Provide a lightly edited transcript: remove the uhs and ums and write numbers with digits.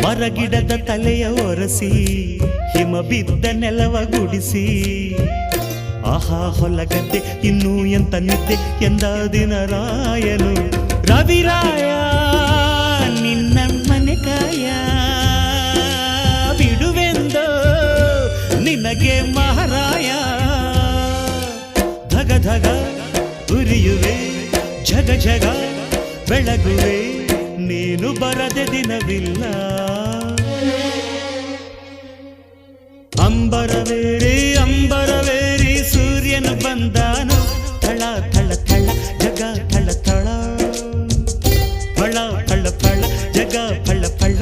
ಮರಗಿಡದ ತಲೆಯ ಒರೆಸಿ ಹಿಮ ಬಿದ್ದ ನೆಲವ ಗುಡಿಸಿ ಆಹಾ ಹೊಲಗದ್ದೆ ಇನ್ನೂ ಎಂತ ನಿದ್ದೆ ಎಂದ ದಿನರಾಯನು ರವಿರಾಯ ನಿನ್ನ ಮನೆ ಕಾಯ ಬಿಡುವೆಂದೋ ನಿನಗೆ ಮಹಾರಾಯ ಧಗ ಧಗ ಉರಿಯುವೆ ಜಗ ಜಗ ಬೆಳಗುವೆ ನೀನು ಬರದೆ ದಿನವಿಲ್ಲ ಅಂಬರವೇರಿ ಸೂರ್ಯನು ಬಂದಾನು ಥಳ ಥಳ ಥಳ ಜಗ ಥಳ ಥಳ ಫಳ ಫಳ ಫಳ ಜಗ ಫಳ ಫಳ